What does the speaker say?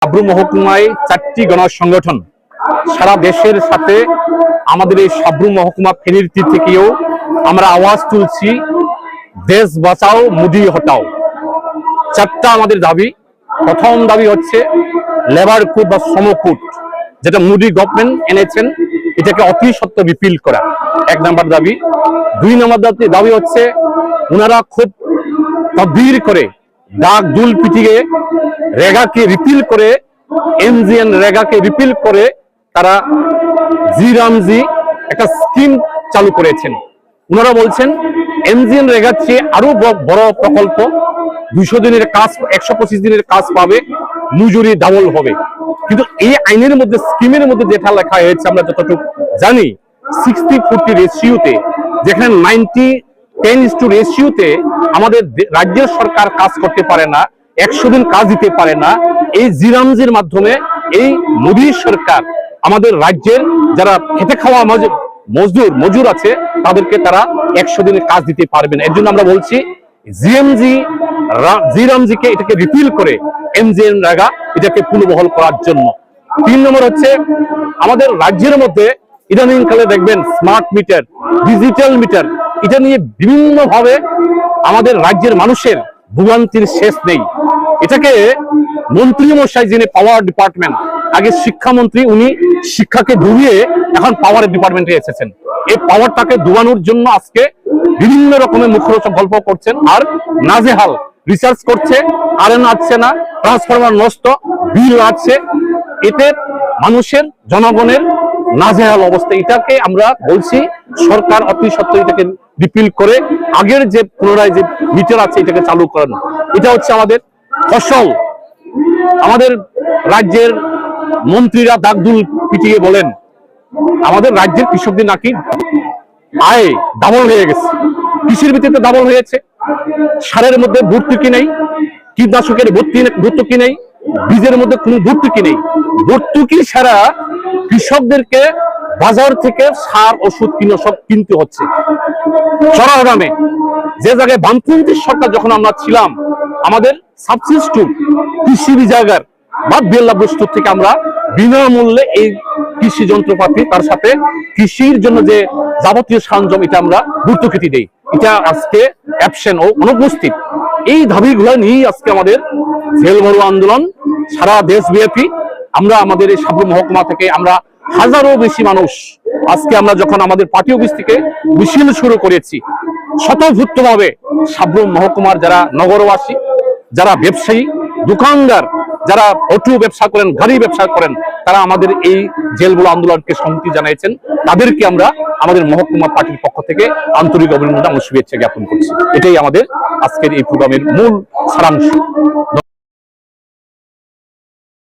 সাব্রু মহকুমায় 4টি গণসংগঠন সারা দেশের সাথে আমাদের এই সাব্রু মহকুমা ফেনীর তীর থেকেও আমরা আওয়াজ তুলছি, দেশ বাঁচাও মোদি হটাও। 4টা আমাদের দাবি। প্রথম দাবি হচ্ছে লেবার কোড বা শ্রমকোড, যেটা মোদি গভর্নমেন্ট এনেছেন, এটাকে অতি সত্ত্বর রিপিল করা 1 নম্বর দাবি। 2 নম্বর দাবি হচ্ছে ওনারা খুব তদবির করে ডাক দুল পিটিয়ে রেগাকে রিপিল করে, এনজিএন রেগাকে রিপিল করে তারা জি একটা স্কিম চালু করেছেন। ওনারা বলছেন এনজিএন রেগার চেয়ে আরো বড় প্রকল্প, 200 দিনের কাজ 125 দিনের কাজ পাবে, মজুরি ডাবল হবে। কিন্তু এই আইনের মধ্যে, স্কিমের মধ্যে যেটা লেখা হয়েছে আমরা যতটুকু জানি 60-40 রেশিওতে, যেখানে 90-10 রেশিওতে আমাদের রাজ্যের সরকার কাজ করতে পারে না, 100 দিন কাজ দিতে পারে না। এই জিরামজির মাধ্যমে এই মোদী সরকার আমাদের রাজ্যের যারা খেটে খাওয়া মজুর আছে তাদেরকে তারা 100 দিনের কাজ দিতে পারবে না। এর জন্য আমরা বলছি জিরামজিকে এটাকে রিপিল করে এনজিএন রেগা এটাকে পুনর্বহাল করার জন্য। 3 নম্বর হচ্ছে আমাদের রাজ্যের মধ্যে ইদানিং কালে দেখবেন স্মার্ট মিটার, ডিজিটাল মিটার, এটা নিয়ে বিভিন্ন ভাবে আমাদের রাজ্যের মানুষের ভোগান্তির শেষ নেই। এটাকে মন্ত্রী মশাই, যিনি পাওয়ার ডিপার্টমেন্ট, আগে শিক্ষামন্ত্রী, উনি শিক্ষাকে ডুবিয়ে এখন পাওয়ারের ডিপার্টমেন্টে এসেছেন। এই পাওয়ারটাকে ডুবানোর জন্য আজকে বিভিন্ন রকমের মুখরোচক গল্প করছেন আর নাজেহাল রিসার্চ করছে, কারেন্ট আসছে না, ট্রান্সফরমার নষ্ট, বিল আসছে, এতে মানুষের জনগণের নাজেহাল অবস্থা। এটাকে আমরা বলছি সরকার অতি সত্ত্বর এটাকে রিপিল করে আগের যে পুনরায় যে মিটার আছে এটাকে চালু করেন। এটা হচ্ছে আমাদের ফসল। আমাদের রাজ্যের মন্ত্রীরা দাগদুল পিটিয়ে বলেন আমাদের রাজ্যের কৃষকদের নাকি আয় ডাবল হয়ে গেছে। কৃষির ভিত্তিতে ডাবল হয়েছে, সারের মধ্যে ভর্তুকি নেই, কীটনাশকের ভর্তুকি নেই, বীজের মধ্যে কোনো ভর্তুকি নেই। ভর্তুকি ছাড়া কৃষকদেরকে বাজার থেকে সার ওষুধ সব কিনতে হচ্ছে চড়াও দামে। যে জায়গায় বামপন্থী সরকার যখন আমরা ছিলাম, আমাদের সাবসিস্টুট কৃষি বিজাগার বা বেল্লা বস্তু থেকে আমরা বিনামূল্যে এই কৃষি যন্ত্রপাতি, তার সাথে কৃষির জন্য যে যাবতীয় সরঞ্জাম, এটা আমরা ভর্তুকি দেই। এটা আজকে অ্যাবসেন্ট ও অনুপস্থিত। এই দাবিগুলো নিয়েই আজকে আমাদের জেল ভরো আন্দোলন সারা দেশব্যাপী। আমরা আমাদের এই সাব্রু মহকুমা থেকে আমরা হাজারো বেশি মানুষ আজকে আমরা যখন আমাদের পার্টি অফিস থেকে মিছিল শুরু করেছি, স্বতঃস্ফূর্তভাবে সাব্রু মহকুমার যারা নগরবাসী, যারা ব্যবসায়ী, দোকানদার, যারা অটো ব্যবসা করেন, গাড়ি ব্যবসা করেন, তারা আমাদের এই জেলগুলো আন্দোলনকে সম্মতি জানিয়েছেন। তাদেরকে আমরা আমাদের মহকুমা পার্টির পক্ষ থেকে আন্তরিক অভিনন্দন ও শুভেচ্ছা জ্ঞাপন করছি। এটাই আমাদের আজকের এই প্রোগ্রামের মূল সারাংশ।